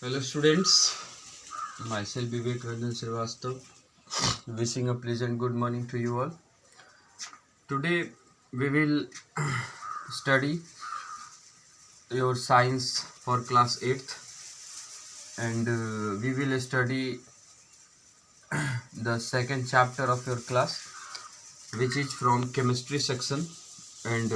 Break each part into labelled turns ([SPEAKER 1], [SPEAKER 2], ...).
[SPEAKER 1] Hello students, myself Vivek Ranjan Srivastava, wishing a pleasant good morning to you all. Today we will study your science for class 8th and we will study the second chapter of your class, which is from chemistry section, and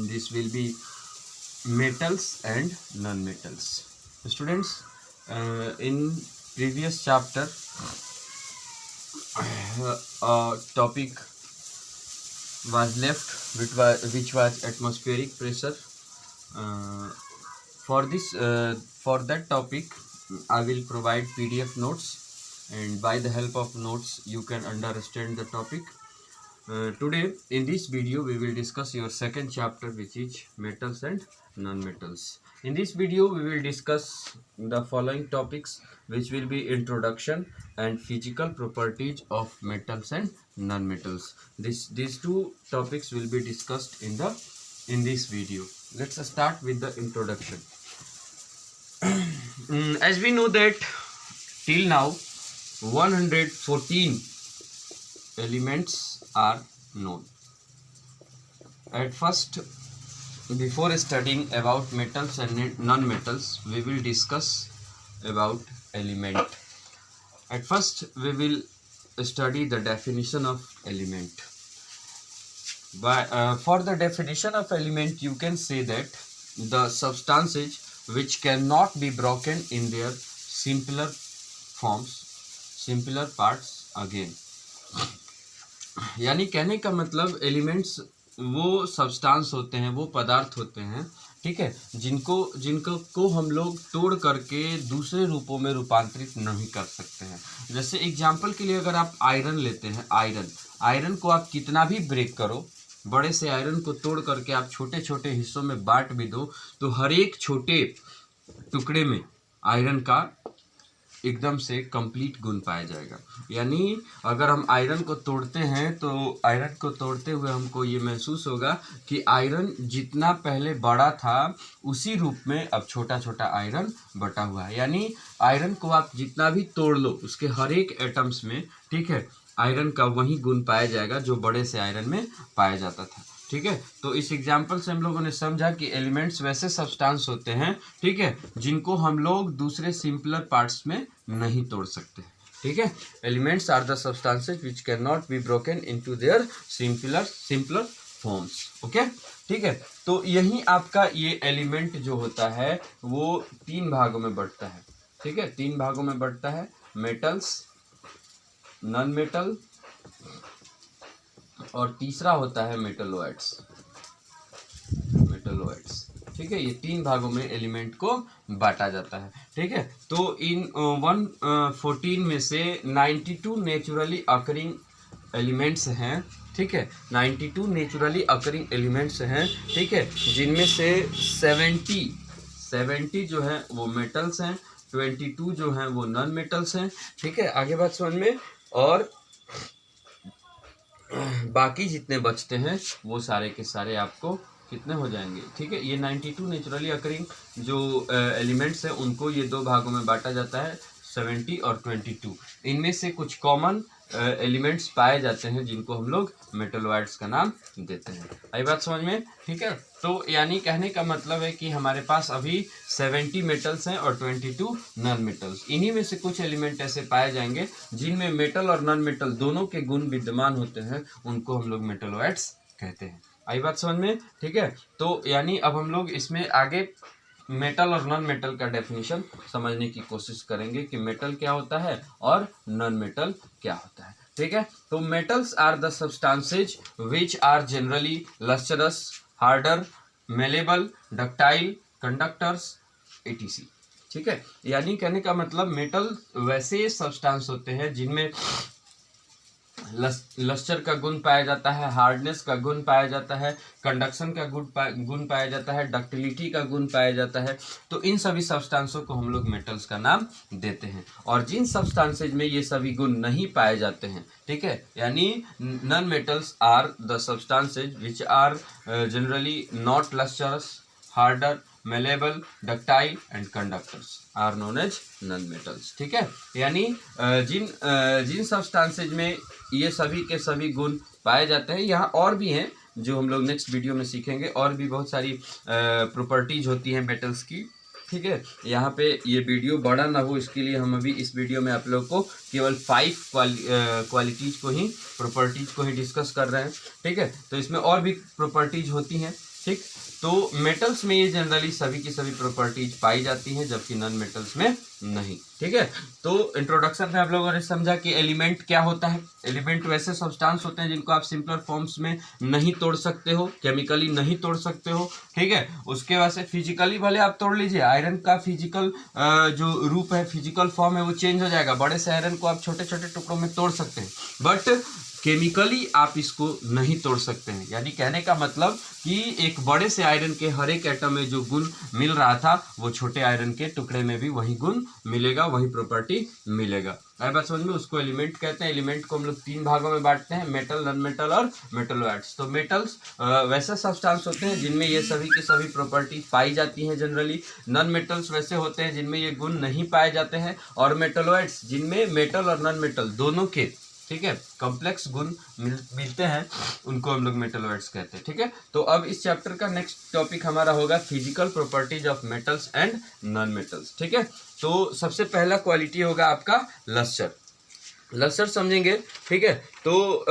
[SPEAKER 1] this will be metals and non-metals. Students, in previous chapter a topic was left which was atmospheric pressure. For that topic I will provide PDF notes, and by the help of notes you can understand the topic. Today in this video we will discuss your second chapter, which is metals and non-metals. In this video we will discuss the following topics, which will be introduction and physical properties of metals and non-metals. These two topics will be discussed in this video. Let's start with the introduction. As we know that till now 114 elements are known. At first, before studying about metals and non-metals, we will discuss about element. At first, we will study the definition of element. For the definition of element, you can say that the substances which cannot be broken in their simpler forms, simpler parts again. यानी कहने का मतलब elements वो substance होते हैं, वो पदार्थ होते हैं, ठीक है, जिनको हम लोग तोड़ करके दूसरे रूपों में रूपांतरित नहीं कर सकते हैं. जैसे एग्जांपल के लिए अगर आप आयरन लेते हैं, आयरन को आप कितना भी ब्रेक करो, बड़े से आयरन को तोड़ करके आप छोटे छोटे हिस्सों में बांट भी दो, तो हर एक छोटे टुकड़े में आयरन का एकदम से कंप्लीट गुण पाया जाएगा. यानी अगर हम आयरन को तोड़ते हैं तो आयरन को तोड़ते हुए हमको ये महसूस होगा कि आयरन जितना पहले बड़ा था उसी रूप में अब छोटा छोटा आयरन बटा हुआ है. यानी आयरन को आप जितना भी तोड़ लो उसके हर एक एटम्स में, ठीक है, आयरन का वही गुण पाया जाएगा जो बड़े से आयरन में पाया जाता था. ठीक है, तो इस एग्जाम्पल से हम लोगों ने समझा कि एलिमेंट्स वैसे सब्सटेंस होते हैं, ठीक है, जिनको हम लोग दूसरे सिंपलर पार्ट्स में नहीं तोड़ सकते. ठीक है, elements are the substances which can not be broken into their simpler forms. Okay, ठीक है, तो यही आपका ये एलिमेंट जो होता है वो तीन भागों में बढ़ता है. ठीक है, तीन भागों में बढ़ता है, मेटल्स, नॉन मेटल और तीसरा होता है मेटलोइड्स. ठीक है, ये तीन भागों में एलिमेंट को बांटा जाता है. ठीक है, तो इन 114 में से 92 नेचुरली अकरिंग एलिमेंट्स हैं. ठीक है, 92 नेचुरली अकरिंग एलिमेंट्स हैं. ठीक है, जिनमें से 70 जो है वो मेटल्स हैं, 22 जो हैं वो नॉन मेटल्स हैं. ठीक है, आगे बात समझ में, और बाकी जितने बचते हैं वो सारे के सारे आपको कितने हो जाएंगे. ठीक है, ये 92 नेचुरली अकरिंग जो एलिमेंट्स हैं उनको ये दो भागों में बांटा जाता है, 70 और 22. इनमें से कुछ कॉमन एलिमेंट्स पाए जाते हैं जिनको हम लोग मेटलोइड्स का नाम देते हैं. आई बात समझ में. ठीक है, तो यानी कहने का मतलब है कि हमारे पास अभी 70 मेटल्स हैं और 22 नॉन मेटल्स. इन्हीं में से कुछ एलिमेंट ऐसे पाए जाएंगे जिनमें मेटल और नॉन मेटल दोनों के गुण विद्यमान होते हैं, उनको हम लोग मेटलोइड्स कहते हैं. आई बात समझ में. ठीक है, तो यानी अब हम लोग इसमें आगे मेटल और नॉन मेटल का डेफिनेशन समझने की कोशिश करेंगे कि मेटल क्या होता है और नॉन मेटल क्या होता है. ठीक है, तो metals are the substances which are generally lustrous, harder, malleable, ductile, conductors, etc. ठीक है, यानी कहने का मतलब मेटल वैसे सब्सटेंस होते हैं जिनमें लस्टर का गुण पाया जाता है, हार्डनेस का गुण पाया जाता है, कंडक्शन का गुण पाया जाता है, डक्टिलिटी का गुण पाया जाता है. तो इन सभी सब्सटेंसों को हम लोग मेटल्स का नाम देते हैं. और जिन सब्सटेंसेज में ये सभी गुण नहीं पाए जाते हैं, ठीक है, यानी non metals are the substances which are generally not lustrous, harder, malleable, ductile and conductors are known as non-metals. ठीक है, यानी जिन सब्सटेंसेज में ये सभी के सभी गुण पाए जाते हैं, यहाँ और भी हैं जो हम लोग नेक्स्ट वीडियो में सीखेंगे, और भी बहुत सारी प्रॉपर्टीज होती हैं मेटल्स की। ठीक है, यहाँ पे ये वीडियो बड़ा ना हो इसके लिए हम अभी इस वीडियो में आप लोग को केवल 5 क्वालिटीज को ही, प्रॉपर्टीज को ही डिस्कस कर रहे हैं। ठीक है, तो इसमें और भी प्रॉपर्टीज होती हैं। ठीक, तो मेटल्स में ये जनरली सभी की सभी प्रॉपर्टीज पाई जाती हैं, जबकि नॉन मेटल्स में नहीं। ठीक है, तो इंट्रोडक्शन में आप लोगों ने समझा कि एलिमेंट क्या होता है। एलिमेंट वैसे सब्सटेंस होते हैं जिनको आप सिंपलर फॉर्म्स में नहीं तोड़ सकते हो, केमिकली नहीं तोड़ सकते हो। ठीक है, उसके बाद से फिजिकली भले आप तोड़ लीजिए, आयरन का फिजिकल जो रूप है, फिजिकल फॉर्म है, वो चेंज हो जाएगा। बड़े से आयरन को आप छोटे छोटे टुकड़ों में तोड़ सकते हैं, बट केमिकली आप इसको नहीं तोड़ सकते हैं। यानी कहने का मतलब कि एक बड़े से आयरन के हर एक एटम में जो गुण मिल रहा था, वो छोटे आयरन के टुकड़े में भी वही गुण मिलेगा, वही प्रॉपर्टी मिलेगा। आई बात समझ में? उसको एलिमेंट कहते हैं। एलिमेंट को हम लोग 3 भागों में बांटते हैं, मेटल, नॉन मेटल और मेटलॉइड्स। तो मेटल्स वैसे सब्सटेंस होते हैं जिनमें ये सभी की सभी प्रॉपर्टी पाई जाती हैं जनरली। नॉन मेटल्स वैसे होते हैं जिनमें ये गुण नहीं पाए जाते हैं, और मेटलॉइड्स जिनमें मेटल और नॉन मेटल दोनों के, ठीक है, कॉम्प्लेक्स गुण मिलते हैं, उनको हम लोग मेटलॉइड्स कहते हैं। ठीक है, तो अब इस चैप्टर का नेक्स्ट टॉपिक हमारा होगा physical properties of metals and non metals. ठीक है, तो सबसे पहला क्वालिटी होगा आपका लस्टर। लस्टर समझेंगे। ठीक है, तो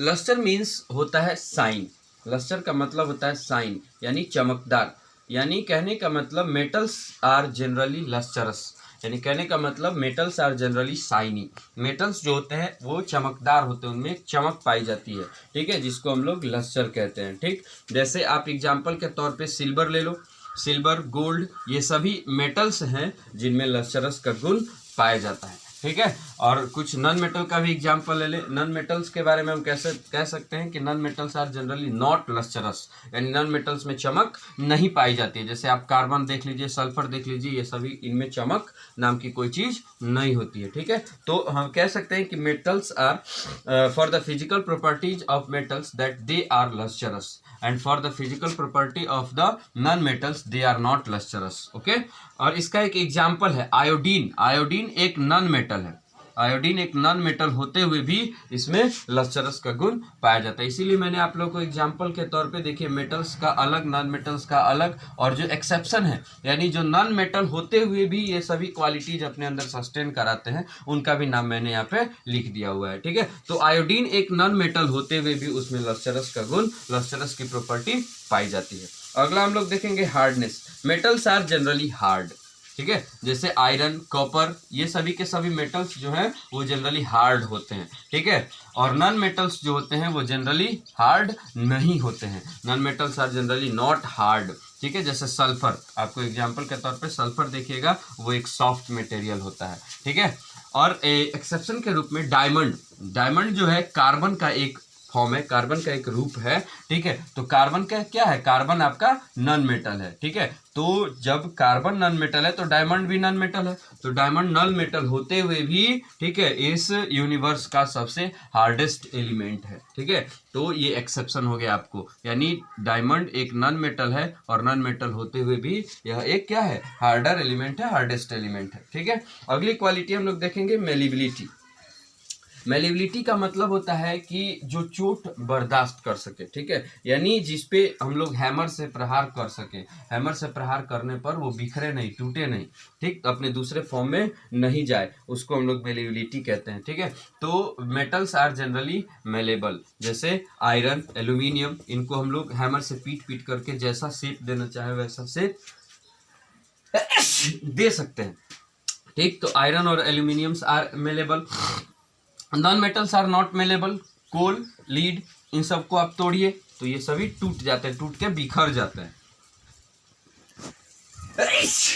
[SPEAKER 1] लस्टर मीन्स होता है साइन। लस्टर का मतलब होता है साइन, यानी चमकदार। यानी कहने का मतलब मेटल्स आर जनरली लस्टरस, यानी कहने का मतलब metals are generally shiny. Metals जो होते हैं वो चमकदार होते हैं, उनमें चमक पाई जाती है। ठीक है, जिसको हम लोग लस्टर कहते हैं। ठीक, जैसे आप एग्जांपल के तौर पे सिल्वर ले लो। सिल्वर, गोल्ड, ये सभी मेटल्स हैं जिनमें लस्टरस का गुण पाया जाता है। ठीक है, और कुछ नॉन मेटल का भी एग्जांपल ले ले। नॉन मेटल्स के बारे में हम कैसे कह सकते हैं कि non metals are generally not lustrous, यानी नॉन मेटल्स में चमक नहीं पाई जाती है। जैसे आप कार्बन देख लीजिए, सल्फर देख लीजिए, ये सभी, इनमें चमक नाम की कोई चीज नहीं होती है। ठीक है, तो हम कह सकते हैं कि metals are for the physical properties of metals that they are lustrous, and for the physical property of the non metals they are not lustrous. Okay, और इसका एक एग्जाम्पल है आयोडीन। आयोडीन एक नॉन मेटल है। Iodine एक non metal होते हुए भी इसमें लस्टरस का गुण पाया जाता है। इसीलिए मैंने आप लोगों को एग्जांपल के तौर पे, देखिए, मेटल्स का अलग, नॉन मेटल्स का अलग, और जो एक्सेप्शन है, यानी जो नॉन मेटल होते हुए भी ये सभी क्वालिटीज अपने अंदर सस्टेन कराते हैं, उनका भी नाम मैंने यहाँ पे लिख दिया हुआ है। ठीक है, तो आयोडीन एक नॉन मेटल होते हुए भी उसमें लस्टरस का गुण, लस्टरस की प्रॉपर्टी पाई जाती है। अगला हम लोग देखेंगे hardness. Metals are generally hard. ठीक है, जैसे आयरन, कॉपर, ये सभी के सभी मेटल्स जो हैं वो जनरली हार्ड होते हैं। ठीक है, और नॉन मेटल्स जो होते हैं वो जनरली हार्ड नहीं होते हैं। Non metals are generally not hard. ठीक है, जैसे सल्फर, आपको एग्जांपल के तौर पे सल्फर देखिएगा, वो एक सॉफ्ट मटेरियल होता है। ठीक है, और एक्सेप्शन के रूप में डायमंड। डायमंड जो है कार्बन का एक फॉर्म है, कार्बन का एक रूप है। ठीक है, तो कार्बन का क्या है? कार्बन आपका नॉन मेटल है। ठीक है, तो जब कार्बन नॉन मेटल है तो डायमंड भी नॉन मेटल है। तो डायमंड नॉन मेटल होते हुए भी, ठीक है, इस यूनिवर्स का सबसे हार्डेस्ट एलिमेंट है। ठीक है, तो ये एक्सेप्शन हो गया आपको, यानी डायमंड एक नॉन मेटल है, और नॉन मेटल होते हुए भी यह एक क्या है? हार्डर एलिमेंट है, हार्डेस्ट एलिमेंट है। ठीक है, अगली क्वालिटी हम लोग देखेंगे मेलिबिलिटी। मेलिबिलिटी का मतलब होता है कि जो चोट बर्दाश्त कर सके। ठीक है, यानी जिसपे हम लोग हैमर से प्रहार कर सके। हैमर से प्रहार करने पर वो बिखरे नहीं, टूटे नहीं, ठीक, अपने दूसरे फॉर्म में नहीं जाए, उसको हम लोग मेलिबिलिटी कहते हैं। ठीक है, तो मेटल्स आर जनरली मेलेबल, जैसे आयरन, एल्यूमिनियम, इनको हम लोग हैमर से पीट पीट करके जैसा शेप देना चाहे वैसा शेप दे सकते हैं। ठीक, तो आयरन और aluminiums are malleable. Non metals are not malleable. Coal, lead, इन सबको आप तोड़िए तो ये सभी टूट जाते हैं, टूट के बिखर जाते हैं।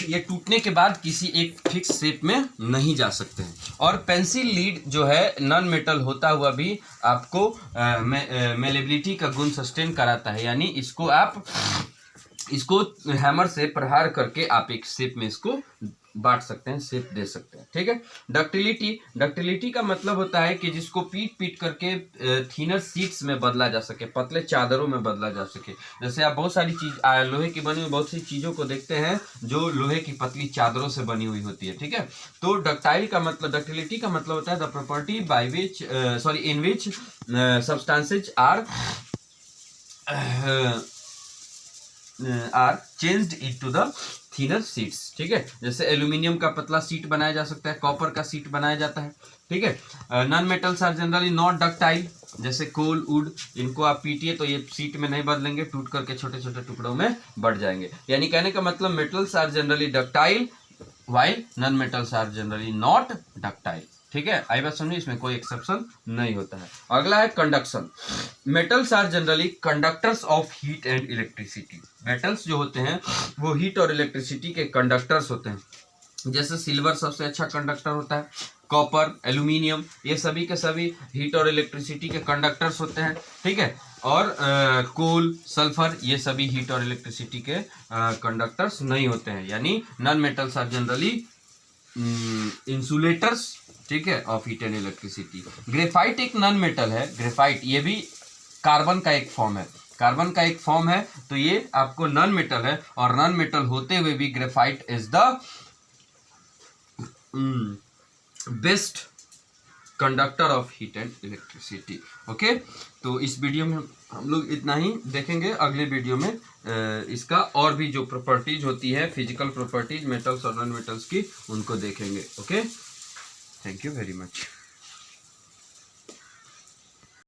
[SPEAKER 1] ये टूटने के बाद किसी एक फिक्स शेप में नहीं जा सकते हैं। और पेंसिल लीड जो है नॉन मेटल होता हुआ भी आपको मेलेबिलिटी का गुण सस्टेन कराता है, यानी इसको हैमर से प्रहार करके आप एक शेप में इसको बांट सकते हैं, शेप दे सकते हैं, ठीक है। डक्टिलिटी का मतलब होता है कि जिसको पीट करके थीनर शीट्स में बदला जा सके, पतले चादरों में बदला जा सके। जैसे आप बहुत सारी चीज लोहे की बनी हुई बहुत सी चीजों को देखते हैं जो लोहे की पतली चादरों से बनी हुई होती है, ठीक है। तो डक्टिलिटी का मतलब होता है the property by which in which substances are changed into the thinner sheets, ठीक है। जैसे एल्यूमिनियम का पतला शीट बनाया जा सकता है, कॉपर का शीट बनाया जाता है, ठीक है। Non metals are generally not ductile, जैसे कोल वुड, इनको आप पीटिए तो ये शीट में नहीं बदलेंगे, टूट करके छोटे छोटे टुकड़ों में बढ़ जाएंगे। यानी कहने का मतलब metals are generally ductile while non metals are generally not ductile, ठीक है। आई बात समझिए, इसमें कोई एक्सेप्शन नहीं होता है। अगला है conduction. Metals are generally conductors of heat and electricity. Metals जो होते हैं वो हीट और इलेक्ट्रिसिटी के कंडक्टर्स होते हैं। जैसे सिल्वर सबसे अच्छा कंडक्टर होता है, कॉपर, एल्यूमिनियम, ये सभी के सभी हीट और इलेक्ट्रिसिटी के कंडक्टर्स होते हैं, ठीक है। और कोल, सल्फर, ये सभी हीट और इलेक्ट्रिसिटी के कंडक्टर्स नहीं होते हैं। यानी non metals are generally insulators, ठीक है, of heat and electricity. Graphite एक नॉन मेटल है। ग्रेफाइट ये भी कार्बन का एक फॉर्म है, कार्बन का एक फॉर्म है, तो ये आपको नॉन मेटल है। और नॉन मेटल होते हुए भी graphite is the best conductor of heat and electricity. Okay, तो इस वीडियो में हम लोग इतना ही देखेंगे। अगले वीडियो में इसका और भी जो प्रॉपर्टीज होती है, फिजिकल प्रॉपर्टीज मेटल्स और नॉन मेटल्स की, उनको देखेंगे। Okay, thank you very much.